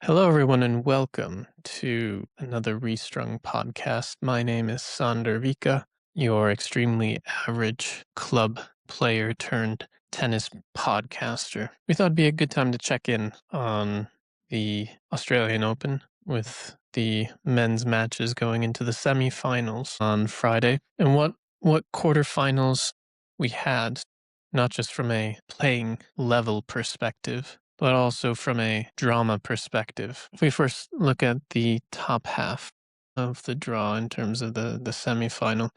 Hello, everyone, and welcome to another Restrung podcast. My name is Sander Vika, your extremely average club player turned tennis podcaster. We thought it'd be a good time to check in on the Australian Open with the men's matches going into the semifinals on Friday and what quarterfinals we had, not just from a playing level perspective, but also from a drama perspective. If we first look at the top half of the draw in terms of the semifinal.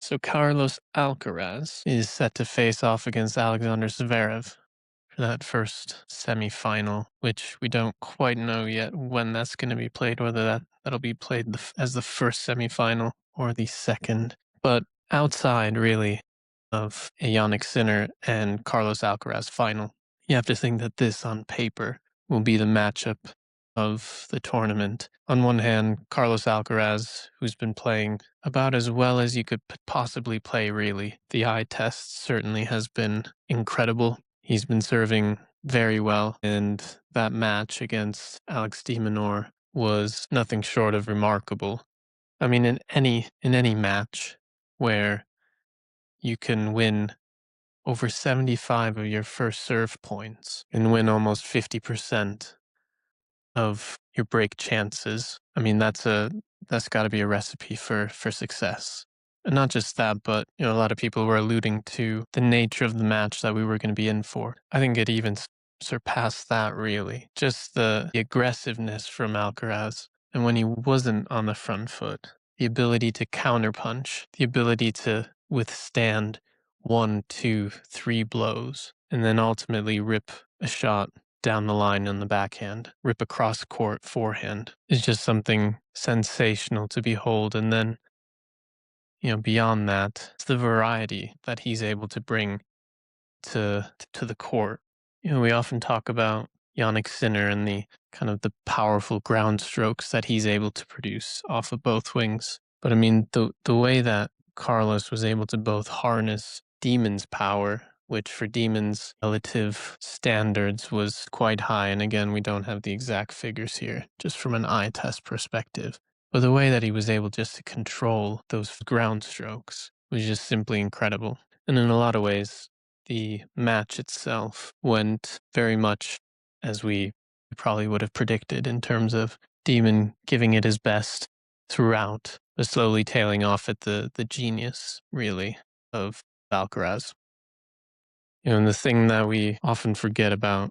So Carlos Alcaraz is set to face off against Alexander Zverev for that first semifinal, which we don't quite know yet when that's going to be played, whether that'll be played as the first semifinal or the second. But outside, really, of a Jannik Sinner and Carlos Alcaraz final, you have to think that this, on paper, will be the matchup of the tournament. On one hand, Carlos Alcaraz, who's been playing about as well as you could possibly play, really. The eye test certainly has been incredible. He's been serving very well, and that match against Alex de Minaur was nothing short of remarkable. I mean, in any match where you can win over 75 of your first serve points and win almost 50% of your break chances. I mean, that's got to be a recipe for success. And not just that, but a lot of people were alluding to the nature of the match that we were going to be in for. I think it even surpassed that, really. Just the aggressiveness from Alcaraz. And when he wasn't on the front foot, the ability to counterpunch, the ability to withstand 1, 2, 3 blows, and then ultimately rip a shot down the line on the backhand, rip across court forehand is just something sensational to behold. And then, beyond that, it's the variety that he's able to bring to the court. We often talk about Jannik Sinner and the kind of the powerful ground strokes that he's able to produce off of both wings. But I mean, the way that Carlos was able to both harness Demon's power, which for Demon's relative standards was quite high. And again, we don't have the exact figures here, just from an eye test perspective. But the way that he was able just to control those ground strokes was just simply incredible. And in a lot of ways, the match itself went very much as we probably would have predicted, in terms of Demon giving it his best throughout, but slowly tailing off at the genius, really, of Alcaraz. And the thing that we often forget about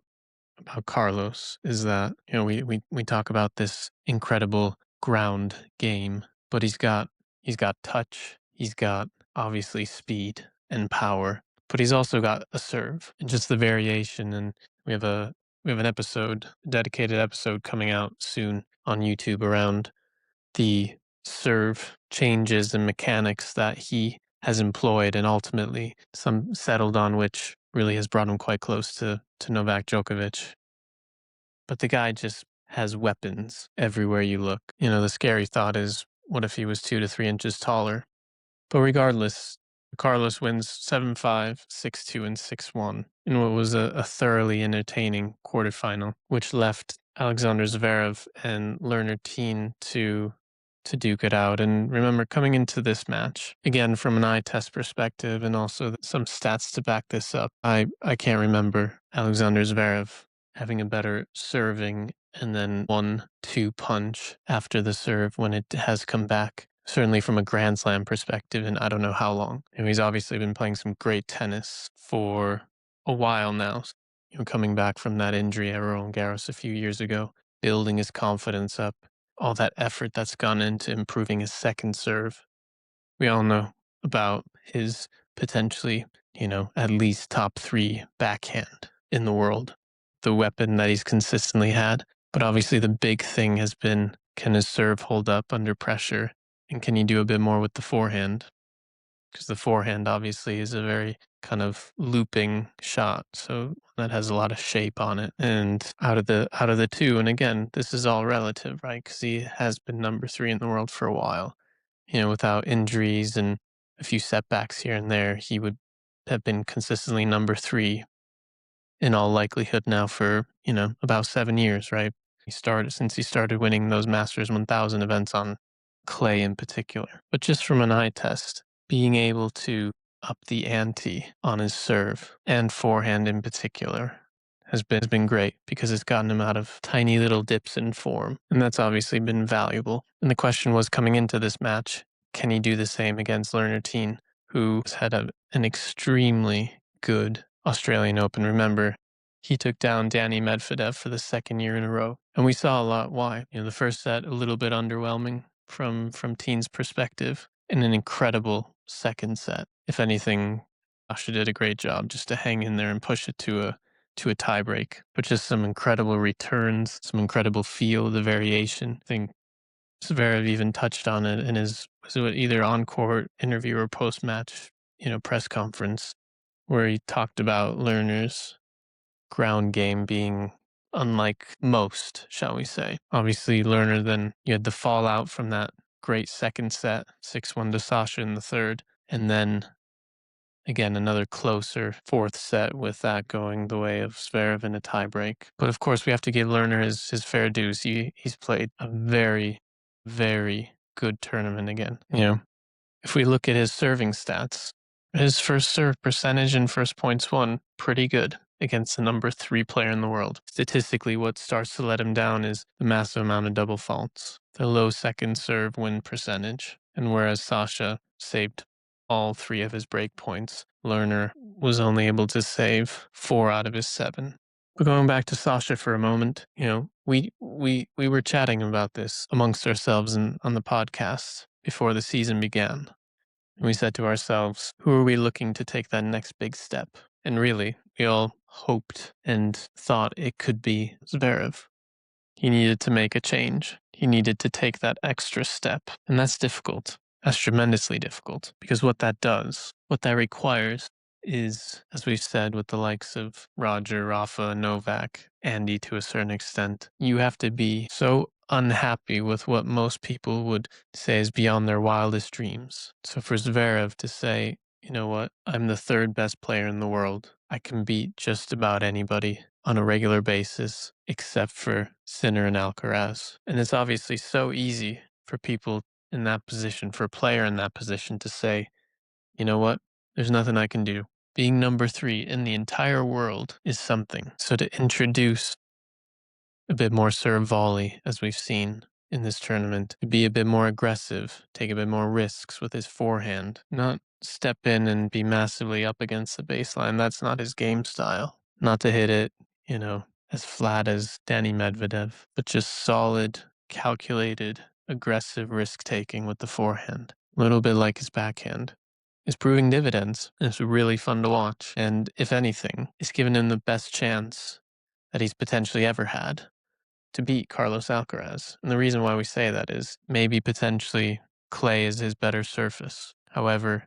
Carlos is that, we talk about this incredible ground game, but he's got touch, he's got obviously speed and power, but he's also got a serve and just the variation. And we have an episode, a dedicated episode coming out soon on YouTube around the serve changes and mechanics that he has employed and ultimately some settled on, which really has brought him quite close to Novak Djokovic. But the guy just has weapons everywhere you look. The scary thought is, what if he was 2 to 3 inches taller? But regardless, Carlos wins 7-5, 6-2, and 6-1 in what was a thoroughly entertaining quarterfinal, which left Alexander Zverev and Lerner Teen to duke it out. And remember, coming into this match, again, from an eye test perspective and also some stats to back this up, I can't remember Alexander Zverev having a better serving and then 1-2 punch after the serve when it has come back. Certainly from a Grand Slam perspective, and I don't know how long. He's obviously been playing some great tennis for a while now. Coming back from that injury at Roland Garros a few years ago, building his confidence up, all that effort that's gone into improving his second serve. We all know about his potentially, at least top 3 backhand in the world, the weapon that he's consistently had. But obviously the big thing has been, can his serve hold up under pressure? And can he do a bit more with the forehand? Because the forehand obviously is a very kind of looping shot, so that has a lot of shape on it. And out of the two, and again, this is all relative, right? Because he has been number 3 in the world for a while. Without injuries and a few setbacks here and there, he would have been consistently number 3 in all likelihood now for about 7 years, right? Since he started winning those Masters 1000 events on clay in particular. But just from an eye test, being able to up the ante on his serve and forehand in particular has been great because it's gotten him out of tiny little dips in form. And that's obviously been valuable. And the question was coming into this match, can he do the same against Lerner Teen, who has had an extremely good Australian Open? Remember, he took down Danny Medvedev for the second year in a row. And we saw a lot why. The first set, a little bit underwhelming from Teen's perspective, and an incredible second set. If anything, Asha did a great job just to hang in there and push it to a tiebreak. But just some incredible returns, some incredible feel, the variation. I think Zverev even touched on it in his either on-court interview or post-match, press conference, where he talked about Lerner's ground game being unlike most, shall we say. Obviously, Lerner, then you had the fallout from that great second set, 6-1 to Sasha in the third, and then again, another closer fourth set with that going the way of Zverev in a tiebreak. But of course, we have to give Lerner his fair dues. He's played a very, very good tournament again. If we look at his serving stats, his first serve percentage and first points won, pretty good against the number 3 player in the world. Statistically, what starts to let him down is the massive amount of double faults, the low second serve win percentage. And whereas Sasha saved all 3 of his break points, Lerner was only able to save 4 out of his 7. But going back to Sasha for a moment, we were chatting about this amongst ourselves on the podcast before the season began. And we said to ourselves, who are we looking to take that next big step? And really, we all hoped and thought it could be Zverev. He needed to make a change. He needed to take that extra step. And that's difficult. That's tremendously difficult because what that requires is, as we've said with the likes of Roger, Rafa, Novak, Andy to a certain extent, you have to be so unhappy with what most people would say is beyond their wildest dreams. So for Zverev to say, you know what, I'm the 3rd best player in the world. I can beat just about anybody on a regular basis except for Sinner and Alcaraz. And it's obviously so easy for people in that position, for a player in that position to say, you know what, there's nothing I can do. Being number 3 in the entire world is something. So to introduce a bit more serve volley, as we've seen in this tournament, to be a bit more aggressive, take a bit more risks with his forehand, not step in and be massively up against the baseline. That's not his game style. Not to hit it, as flat as Danny Medvedev, but just solid, calculated, aggressive risk taking with the forehand. A little bit like his backhand. Is proving dividends. It's really fun to watch. And if anything, it's given him the best chance that he's potentially ever had to beat Carlos Alcaraz. And the reason why we say that is maybe potentially clay is his better surface. However,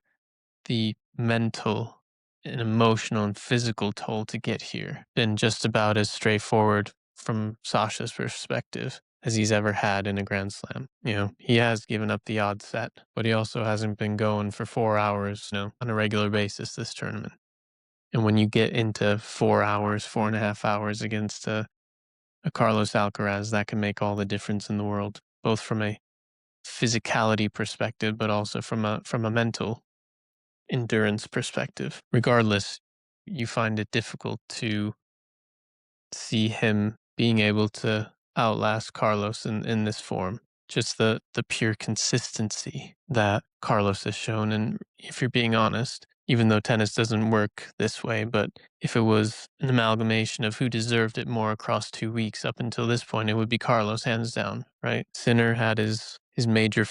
the mental and emotional and physical toll to get here been just about as straightforward from Sasha's perspective as he's ever had in a Grand Slam. He has given up the odd set, but he also hasn't been going for 4 hours, on a regular basis this tournament. And when you get into 4 hours, 4.5 hours against a Carlos Alcaraz, that can make all the difference in the world, both from a physicality perspective, but also from a mental endurance perspective. Regardless, you find it difficult to see him being able to outlast Carlos in this form. Just the pure consistency that Carlos has shown. And if you're being honest, even though tennis doesn't work this way, but if it was an amalgamation of who deserved it more across 2 weeks up until this point, it would be Carlos, hands down, right? Sinner had his major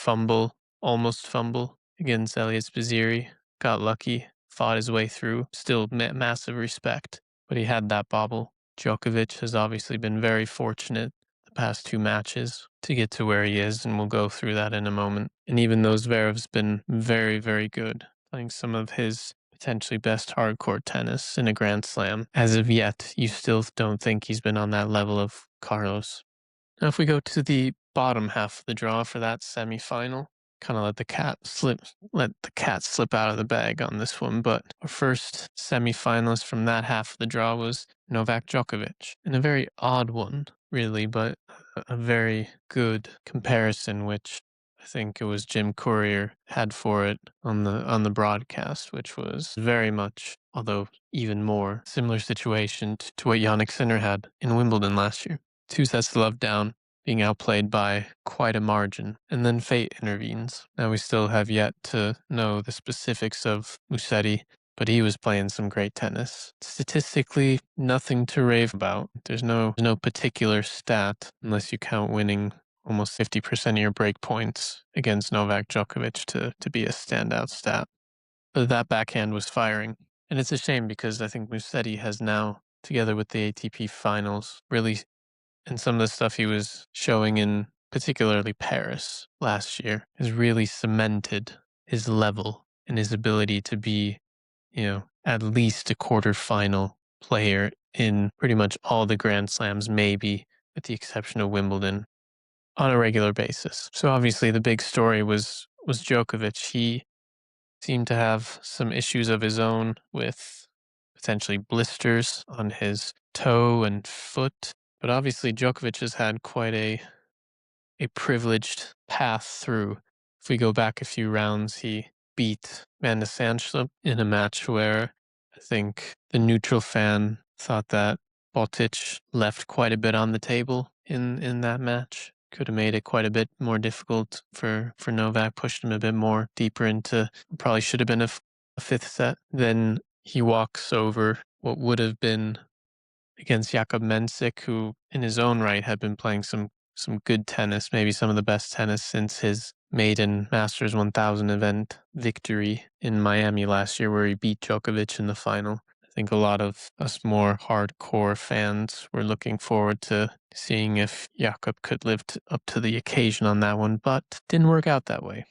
almost fumble against Elias Baziri, got lucky, fought his way through, still massive respect, but he had that bobble. Djokovic has obviously been very fortunate the past 2 matches to get to where he is, and we'll go through that in a moment. And even though Zverev's been very, very good, playing some of his potentially best hardcore tennis in a Grand Slam, as of yet, you still don't think he's been on that level of Carlos. Now, if we go to the bottom half of the draw for that semifinal, kind of let the cat slip out of the bag on this one. But our first semifinalist from that half of the draw was Novak Djokovic, and a very odd one, really, but a very good comparison, which I think it was Jim Courier had for it on the broadcast, which was very much, although even more, similar situation to what Jannik Sinner had in Wimbledon last year. 2 sets to love down, being outplayed by quite a margin, and then fate intervenes. Now we still have yet to know the specifics of Musetti, but he was playing some great tennis. Statistically, nothing to rave about. There's no particular stat, unless you count winning almost 50% of your break points against Novak Djokovic to be a standout stat. But that backhand was firing. And it's a shame because I think Musetti has now, together with the ATP finals, really, and some of the stuff he was showing in particularly Paris last year, has really cemented his level and his ability to be, at least a quarterfinal player in pretty much all the Grand Slams, maybe with the exception of Wimbledon, on a regular basis. So obviously the big story was Djokovic. He seemed to have some issues of his own with potentially blisters on his toe and foot. But obviously Djokovic has had quite a privileged path through. If we go back a few rounds, he beat Amanda Sanchlup in a match where I think the neutral fan thought that Botic left quite a bit on the table in that match. Could have made it quite a bit more difficult for Novak, pushed him a bit more deeper into, probably should have been a fifth set. Then he walks over what would have been against Jakob Mensik, who in his own right had been playing some good tennis, maybe some of the best tennis since his maiden Masters 1000 event victory in Miami last year, where he beat Djokovic in the final. I think a lot of us more hardcore fans were looking forward to seeing if Jakob could live up to the occasion on that one, but didn't work out that way.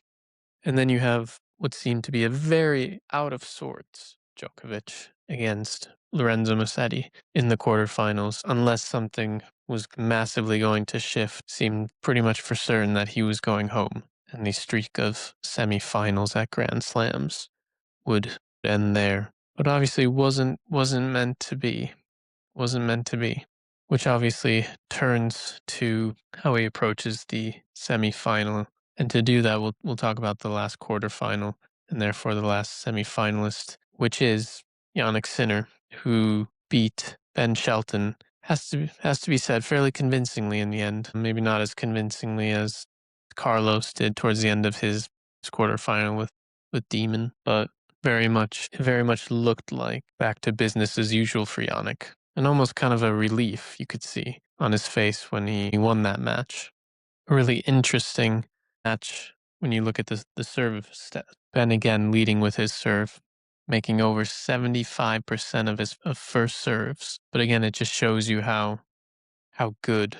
And then you have what seemed to be a very out of sorts Djokovic against Lorenzo Musetti in the quarterfinals, unless something was massively going to shift. Seemed pretty much for certain that he was going home, and the streak of semifinals at Grand Slams would end there. But obviously wasn't meant to be. Wasn't meant to be. Which obviously turns to how he approaches the semifinal. And to do that, we'll talk about the last quarterfinal and therefore the last semifinalist, which is Jannik Sinner, who beat Ben Shelton. Has to be said fairly convincingly in the end. Maybe not as convincingly as Carlos did towards the end of his quarterfinal with Demon, but very much looked like back to business as usual for Jannik. And almost kind of a relief you could see on his face when he won that match. A really interesting match when you look at the serve stat. Ben again leading with his serve, making over 75% of his first serves. But again, it just shows you how good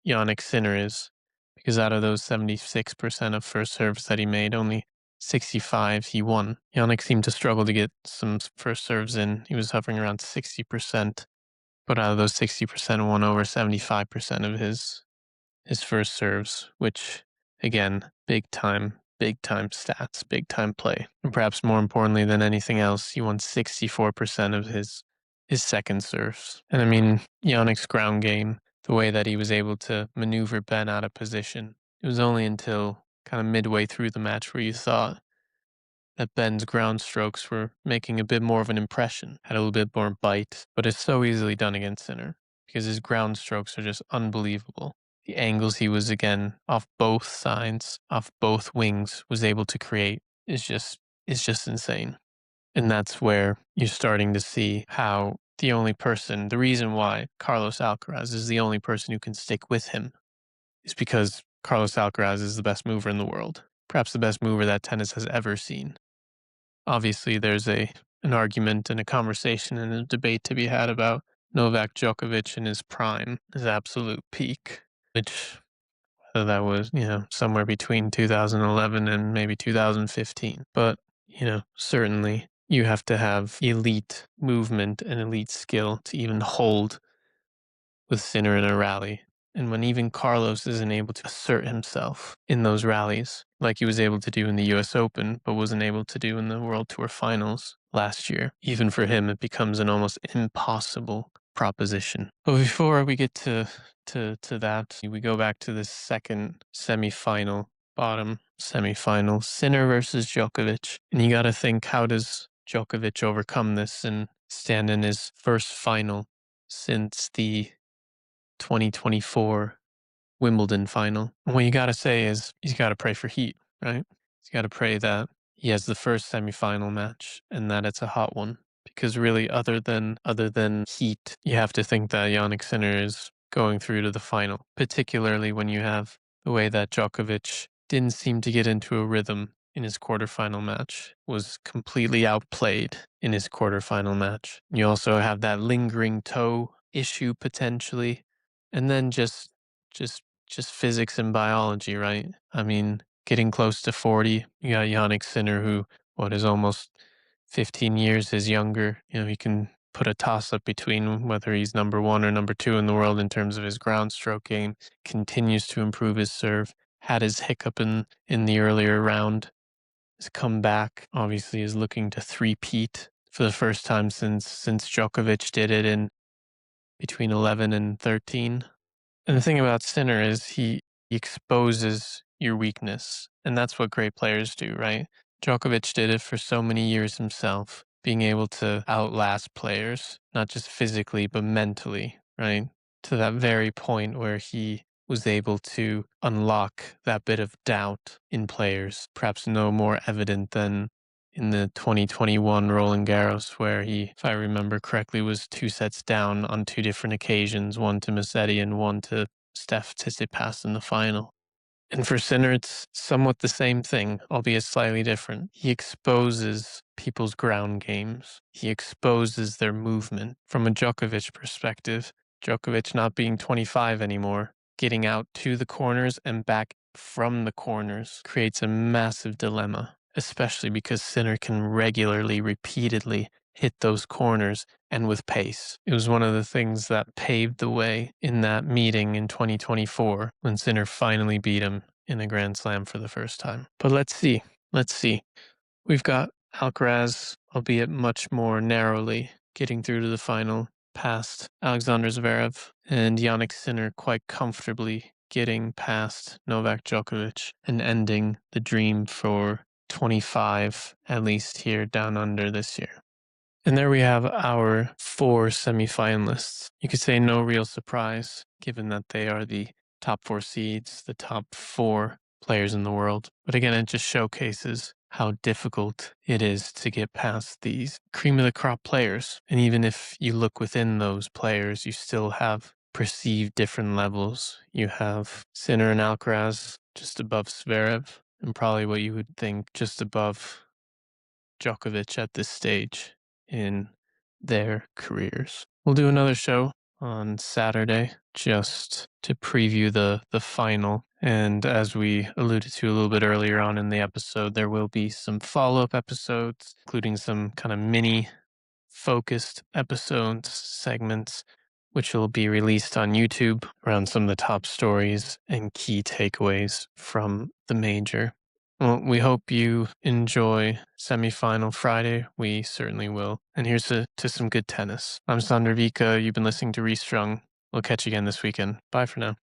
Jannik Sinner is. Because out of those 76% of first serves that he made, only 65 he won. Jannik seemed to struggle to get some first serves in. He was hovering around 60%. But out of those 60%, won over 75% of his first serves, which again, big time stats, big time play. And perhaps more importantly than anything else, he won 64% of his second serves. And I mean, Yannick's ground game, the way that he was able to maneuver Ben out of position, it was only until kind of midway through the match where you thought that Ben's ground strokes were making a bit more of an impression, had a little bit more bite, but it's so easily done against Sinner because his ground strokes are just unbelievable. The angles he was, again, off both sides, off both wings, was able to create is just insane. And that's where you're starting to see how the reason why Carlos Alcaraz is the only person who can stick with him is because Carlos Alcaraz is the best mover in the world, perhaps the best mover that tennis has ever seen. Obviously, there's an argument and a conversation and a debate to be had about Novak Djokovic in his prime, his absolute peak, which whether that was, somewhere between 2011 and maybe 2015. But, certainly you have to have elite movement and elite skill to even hold with Sinner in a rally. And when even Carlos isn't able to assert himself in those rallies, like he was able to do in the US Open, but wasn't able to do in the World Tour Finals last year, even for him, it becomes an almost impossible proposition. But before we get to that, we go back to the second semifinal, bottom semifinal, Sinner versus Djokovic. And you got to think, how does Djokovic overcome this and stand in his first final since the 2024 Wimbledon final? And what you got to say is he's got to pray for heat, right? He's got to pray that he has the first semifinal match and that it's a hot one. Because really, other than heat, you have to think that Jannik Sinner is going through to the final, particularly when you have the way that Djokovic didn't seem to get into a rhythm in his quarterfinal match, was completely outplayed in his quarterfinal match. You also have that lingering toe issue potentially, and then just physics and biology, right? I mean, getting close to 40, you got Jannik Sinner, who is almost 15 years his younger. He can put a toss-up between whether he's number one or number two in the world in terms of his ground stroke game, continues to improve his serve, had his hiccup in the earlier round. His comeback obviously is looking to three-peat for the first time since Djokovic did it in between 11 and 13. And the thing about Sinner is he exposes your weakness, and that's what great players do, right? Djokovic did it for so many years himself, being able to outlast players, not just physically, but mentally, right? To that very point where he was able to unlock that bit of doubt in players, perhaps no more evident than in the 2021 Roland Garros, where he, if I remember correctly, was 2 sets down on 2 different occasions, one to Musetti and one to Steph Tsitsipas in the final. And for Sinner, it's somewhat the same thing, albeit slightly different. He exposes people's ground games. He exposes their movement. From a Djokovic perspective, Djokovic not being 25 anymore, getting out to the corners and back from the corners creates a massive dilemma, especially because Sinner can regularly, repeatedly hit those corners and with pace. It was one of the things that paved the way in that meeting in 2024 when Sinner finally beat him in a Grand Slam for the first time. But let's see. We've got Alcaraz, albeit much more narrowly, getting through to the final past Alexander Zverev, and Jannik Sinner quite comfortably getting past Novak Djokovic and ending the dream for 25, at least here down under this year. And there we have our 4 semifinalists. You could say no real surprise, given that they are the top 4 seeds, the top 4 players in the world. But again, it just showcases how difficult it is to get past these cream of the crop players. And even if you look within those players, you still have perceived different levels. You have Sinner and Alcaraz just above Zverev, and probably what you would think just above Djokovic at this stage in their careers. We'll do another show on Saturday just to preview the final. And as we alluded to a little bit earlier on in the episode, there will be some follow-up episodes, including some kind of mini focused episodes, segments, which will be released on YouTube around some of the top stories and key takeaways from the major. Well, we hope you enjoy semifinal Friday. We certainly will. And here's to some good tennis. I'm Sander Vika. You've been listening to Restrung. We'll catch you again this weekend. Bye for now.